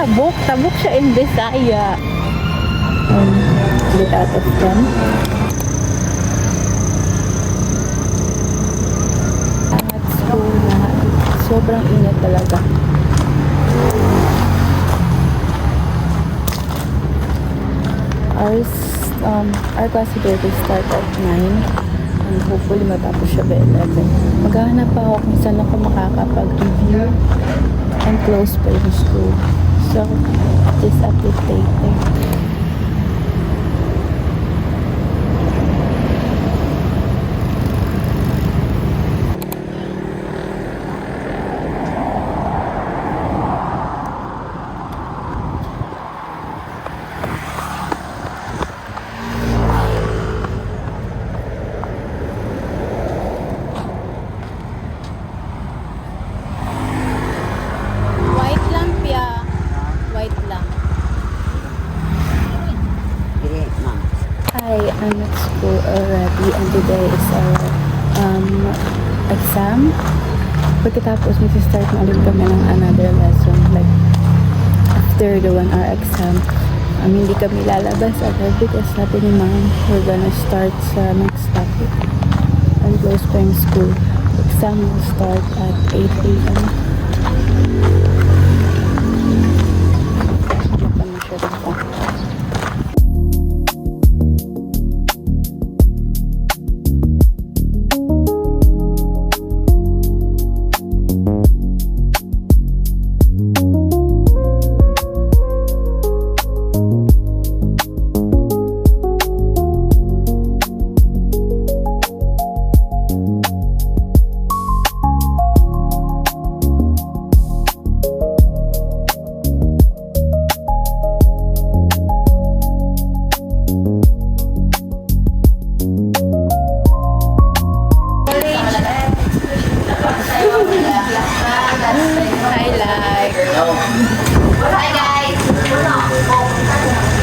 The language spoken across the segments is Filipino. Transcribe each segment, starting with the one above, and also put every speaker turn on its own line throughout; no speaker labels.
tabok. Tabok siya in Bisaya. Get out of 10. At school na sobrang init talaga. Our class today will start at 9 and hopefully matapos siya by 11. Maghahanap pa ako kung saan ako makakapag-review and close pa yung school. So, just update later. White lang, Pia. White lang. Hi, I'm at school already and today is our exam. Pagkatapos mag-start na ulit kami ng another lesson like after the 1 hour exam. Hindi kami lalabas agad because sabi ni ma'am we're gonna start sa next topic and close pa yung school. Exam will start at 8 a.m.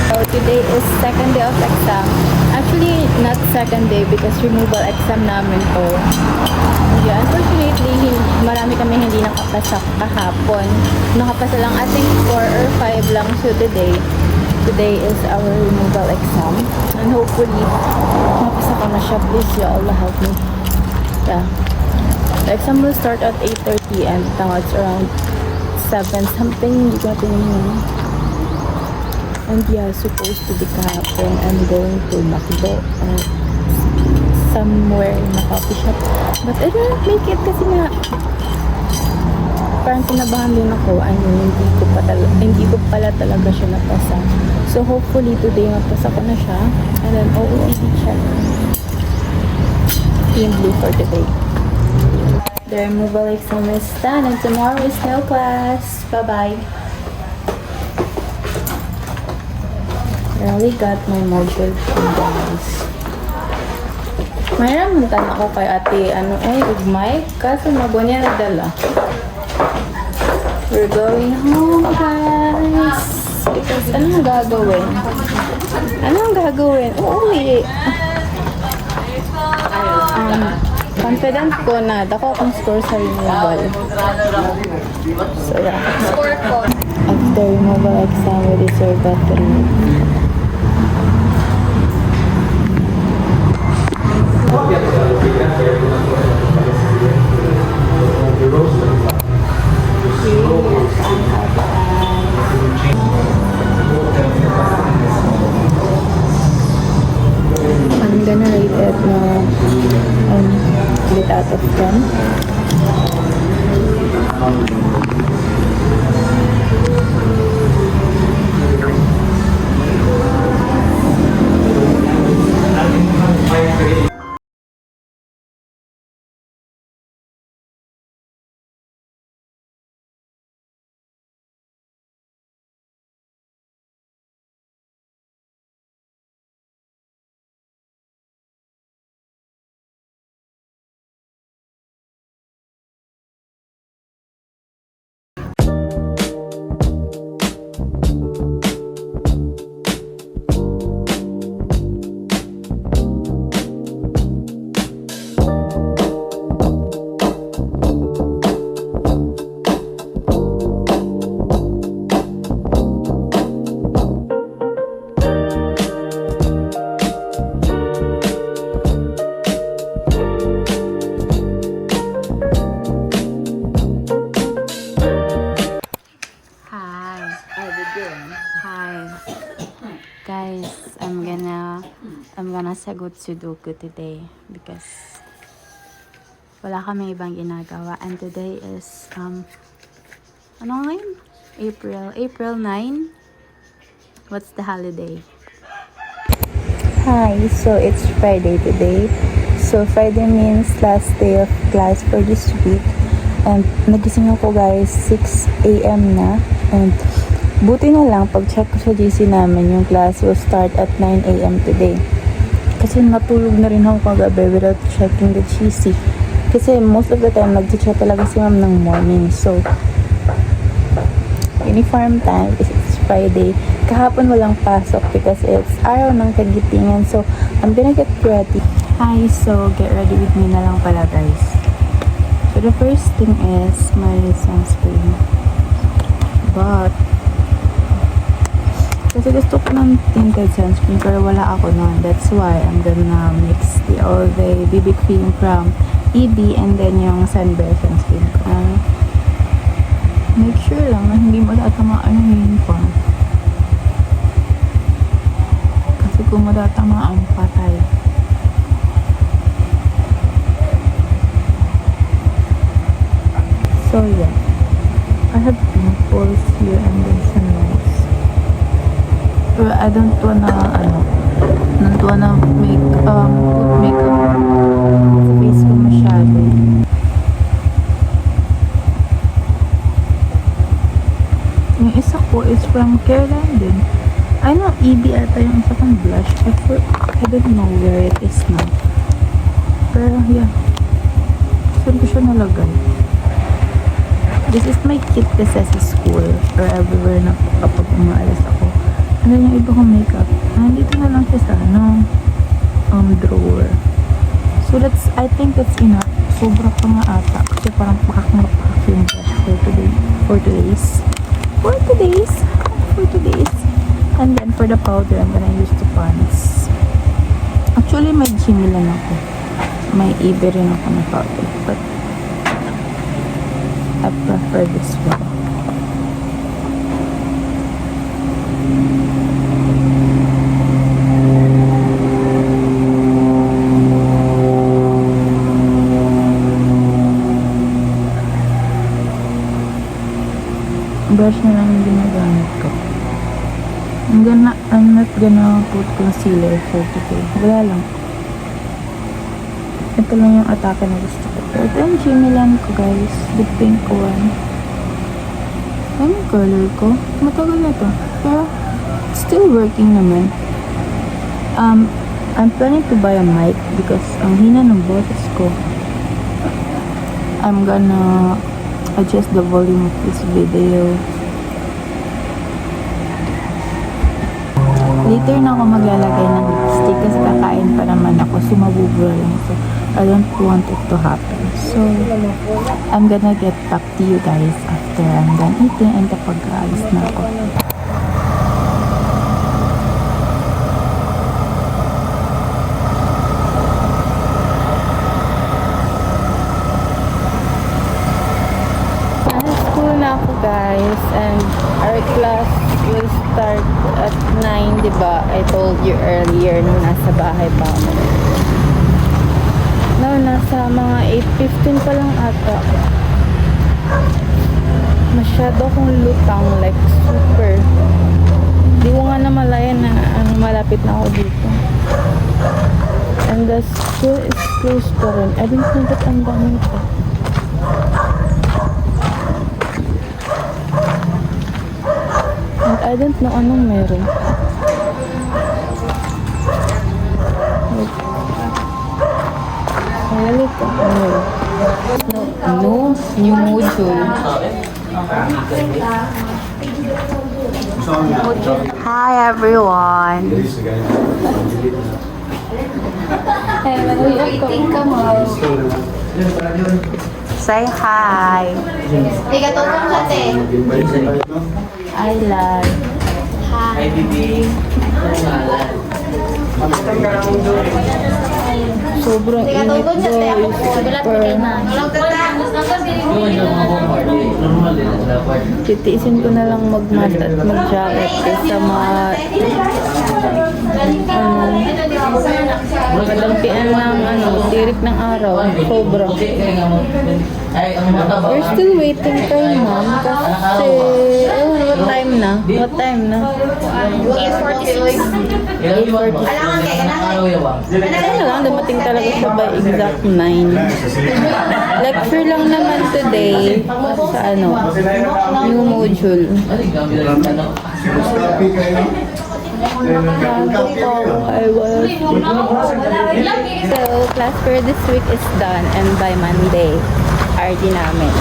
So today is second day of exam. Actually, not second day because removal exam namin to. Yeah, unfortunately, marami kami hindi nakapasa kahapon. Nakapasa lang, I think 4 or 5 lang. So today is our removal exam. And hopefully, mapasa ko na siya. Please, ya Allah, help me. Yeah. The exam will start at 8:30 and now it's around 7 something. Hindi ko natin and yeah, supposed to be kahapon. I'm going to Macdo somewhere in a coffee shop. But I didn't make it kasi nga parang tinabahan din ako. Hindi ko pala talaga siya napasa. So hopefully today mapasa ko na siya. And then OOTD check. Team blue for today. The removal exam is done and tomorrow is no class. Bye-bye. I only got my module 2 guys. May ramuntan ako kay ate, ugmay. Kaso mabo niya nagdala. We're going home guys. Because anong gagawin? Uuwi. Confident ko na dako akong score sa removal. So yeah. After removal exam, we deserve battery. I'm gonna rate it na get out of 10. sagot Sudoku today because wala kami ibang ginagawa. And today is, ano ngayon? April 9. What's the holiday? Hi, so it's Friday today. So Friday means last day of class for this week. And nagising ako guys, 6 a.m. na. And buti na lang, pag-check ko sa GC namin, yung class will start at 9 a.m. today. Kasi natulog na rin ako kagabi without checking the GC. Kasi most of the time, nag-check talaga si ma'am ng morning. So, uniform time is it's Friday. Kahapon walang pasok because it's araw ng kagitingan. So, I'm gonna get ready. Hi, so get ready with me na lang pala guys. So, the first thing is my sunscreen. But, kasi gusto ko ng tinted sunscreen pero wala ako nun. That's why I'm gonna mix the Olve BB cream from EB and then yung Sunbear sunscreen ko. Make sure lang na hindi matatamaan yung uniform. Kasi kung matatamaan, patay. So yeah, I have pimples here and then some nose. But I don't wanna make put makeup sa face ko masyado. Yung isa ko is from Careline din. I know EB ata yung isa kong blush. I don't know where it is now. Pero yeah, saan ko siya nalagay? This is my kit kasi sa school or everywhere na kapag umaalis ako. And then yung iba kong makeup, nandito na lang siya sa drawer. So I think that's enough. Sobra pa nga ata. Kasi parang pakak yung brush for today's. And then for the powder, I'm gonna use the Pond's. Actually, may Jimmy lang ako. May Ibe rin ako na powder. But I prefer this one. Brush na lang yung ginagamit ko. I'm not gonna put concealer for today. Wala lang. Ito lang yung atake na gusto ko. Ito yung Jimmy Land ko guys. The pink one. Ano yung color ko? Matagal na to. Pero, still working naman. I'm planning to buy a mic because ang hina ng boses ko. I'm gonna adjust the volume of this video. Later na ako maglalagay ng lipstick kasi kakain pa naman ako. So, mabubura lang. So, I don't want it to happen. So, I'm gonna get back to you guys after I'm done eating and kapag aalis na ako. Ako guys, and our class will start at 9, diba? I told you earlier nung nasa bahay pa ako. No, nasa mga 8:15 pa lang ata. Masyado akong lutang, like super. Di ko nga namalayan na malapit na ako dito. And the school is closed pa rin. I don't know that ang dami pa. And I don't know anong meron. Really ko. No, new module. Hi everyone. Say hi. I like. Hi. Sobrang init guys. Titiisin ko na lang mag-mat at mag-jacket kaysa Madampian ng tirik ng araw. Sobra. We're still waiting kay ma'am kasi, what time na? What time na?
8:46.
8:40. Kaya lang, dumating talaga siya by exact 9. Lecture lang naman today sa new module. So, class for this week is done and by Monday, RD namin.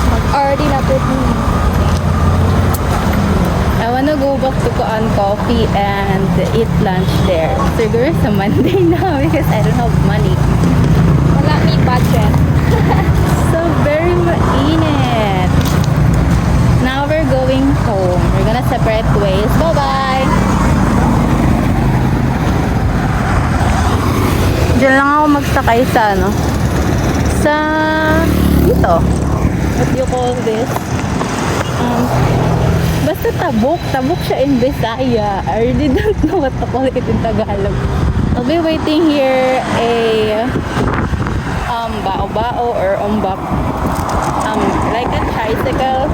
Mag-RD na po.
I wanna go back to Kuan Coffee and eat lunch there. Siguro sa Monday na because I don't have money.
Wala may budget.
So, very mainit. Now we're going home. We're gonna separate ways. Bye-bye! Diyan lang ako magsakay sa dito. What do you call this? Basta tabok. Tabok siya in Bisaya. I really don't know what to call it in Tagalog. I'll be waiting here a bao-bao or ombak. Like a tricycle